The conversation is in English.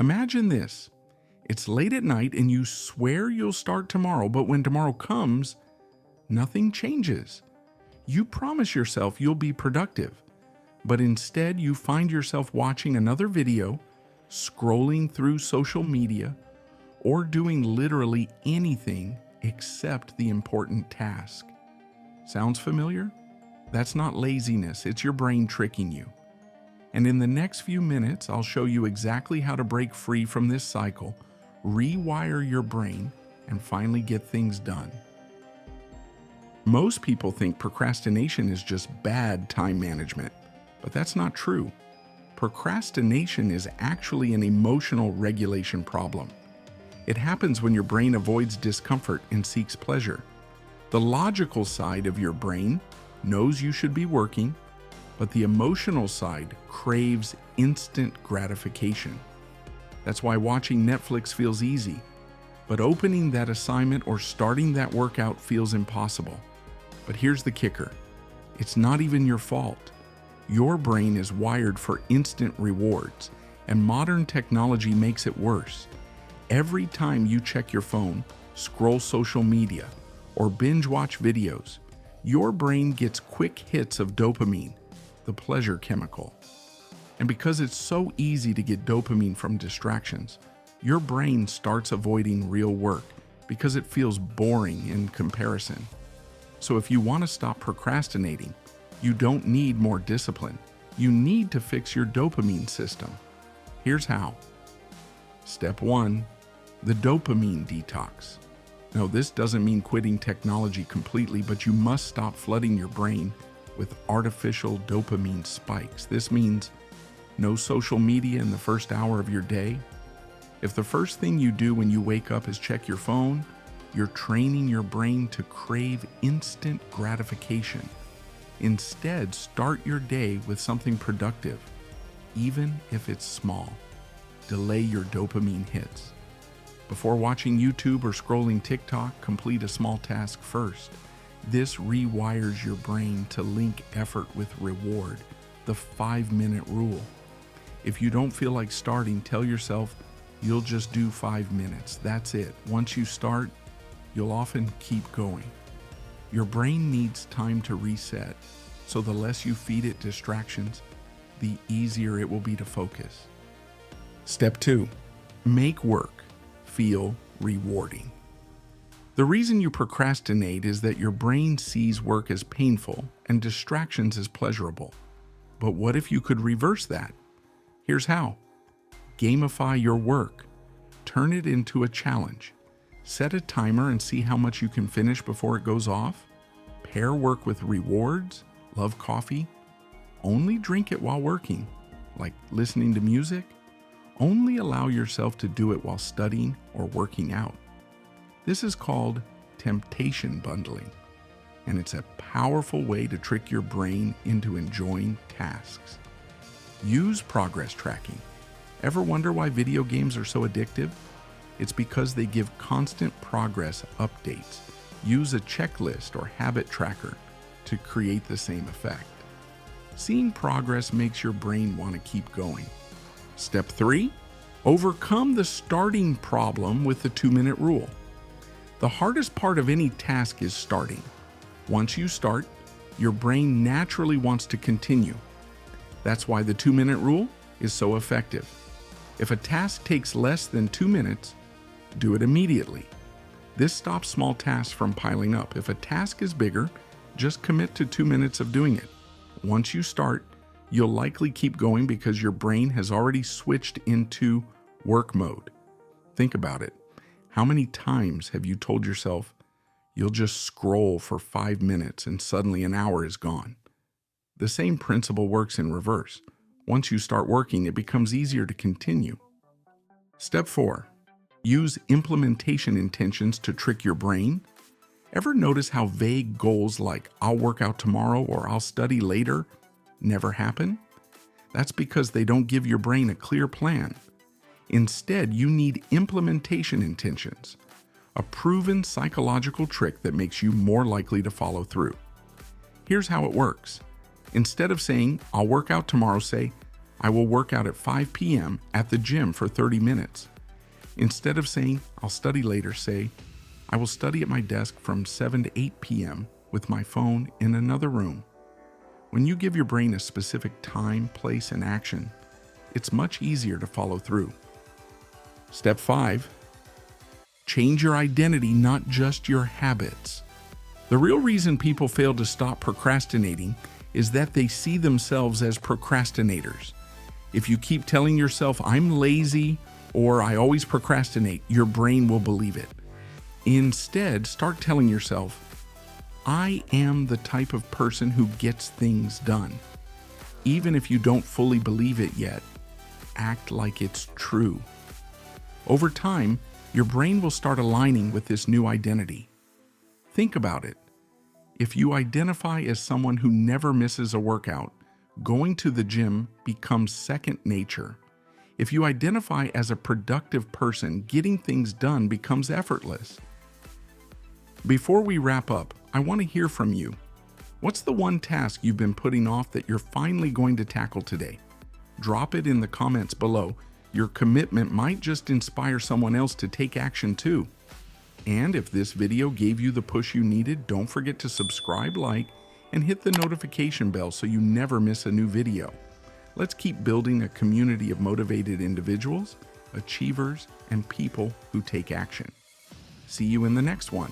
Imagine this. It's late at night and you swear you'll start tomorrow, but when tomorrow comes, nothing changes. You promise yourself you'll be productive, but instead you find yourself watching another video, scrolling through social media, or doing literally anything except the important task. Sounds familiar? That's not laziness, it's your brain tricking you. And in the next few minutes, I'll show you exactly how to break free from this cycle, rewire your brain, and finally get things done. Most people think procrastination is just bad time management, but that's not true. Procrastination is actually an emotional regulation problem. It happens when your brain avoids discomfort and seeks pleasure. The logical side of your brain knows you should be working, but the emotional side craves instant gratification. That's why watching Netflix feels easy, but opening that assignment or starting that workout feels impossible. But here's the kicker. It's not even your fault. Your brain is wired for instant rewards, and modern technology makes it worse. Every time you check your phone, scroll social media, or binge watch videos, your brain gets quick hits of dopamine, the pleasure chemical. And because it's so easy to get dopamine from distractions, your brain starts avoiding real work because it feels boring in comparison. So if you want to stop procrastinating, you don't need more discipline. You need to fix your dopamine system. Here's how. Step 1, the dopamine detox. No, this doesn't mean quitting technology completely, but you must stop flooding your brain with artificial dopamine spikes. This means no social media in the first hour of your day. If the first thing you do when you wake up is check your phone, you're training your brain to crave instant gratification. Instead, start your day with something productive, even if it's small. Delay your dopamine hits. Before watching YouTube or scrolling TikTok, complete a small task first. This rewires your brain to link effort with reward, the 5-minute rule. If you don't feel like starting, tell yourself you'll just do 5 minutes. That's it. Once you start, you'll often keep going. Your brain needs time to reset, so the less you feed it distractions, the easier it will be to focus. Step 2, make work feel rewarding. The reason you procrastinate is that your brain sees work as painful and distractions as pleasurable. But what if you could reverse that? Here's how. Gamify your work. Turn it into a challenge. Set a timer and see how much you can finish before it goes off. Pair work with rewards. Love coffee? Only drink it while working, like listening to music. Only allow yourself to do it while studying or working out. This is called temptation bundling, and it's a powerful way to trick your brain into enjoying tasks. Use progress tracking. Ever wonder why video games are so addictive? It's because they give constant progress updates. Use a checklist or habit tracker to create the same effect. Seeing progress makes your brain want to keep going. Step 3, overcome the starting problem with the 2-minute rule. The hardest part of any task is starting. Once you start, your brain naturally wants to continue. That's why the 2-minute rule is so effective. If a task takes less than 2 minutes, do it immediately. This stops small tasks from piling up. If a task is bigger, just commit to 2 minutes of doing it. Once you start, you'll likely keep going because your brain has already switched into work mode. Think about it. How many times have you told yourself you'll just scroll for 5 minutes and suddenly an hour is gone? The same principle works in reverse. Once you start working, it becomes easier to continue. Step 4, use implementation intentions to trick your brain. Ever notice how vague goals like "I'll work out tomorrow" or "I'll study later" never happen? That's because they don't give your brain a clear plan. Instead, you need implementation intentions, a proven psychological trick that makes you more likely to follow through. Here's how it works. Instead of saying "I'll work out tomorrow," say I will work out at 5 p.m. at the gym for 30 minutes. Instead of saying, I'll study later, say, I will study at my desk from 7 to 8 p.m. with my phone in another room. When you give your brain a specific time, place, and action, it's much easier to follow through. Step 5. Change your identity, not just your habits. The real reason people fail to stop procrastinating is that they see themselves as procrastinators. If you keep telling yourself, I'm lazy, or I always procrastinate, your brain will believe it. Instead, start telling yourself, I am the type of person who gets things done. Even if you don't fully believe it yet, act like it's true. Over time, your brain will start aligning with this new identity. Think about it. If you identify as someone who never misses a workout, going to the gym becomes second nature. If you identify as a productive person, getting things done becomes effortless. Before we wrap up, I want to hear from you. What's the one task you've been putting off that you're finally going to tackle today? Drop it in the comments below. Your commitment might just inspire someone else to take action too. And if this video gave you the push you needed, don't forget to subscribe, like, and hit the notification bell so you never miss a new video. Let's keep building a community of motivated individuals, achievers, and people who take action. See you in the next one.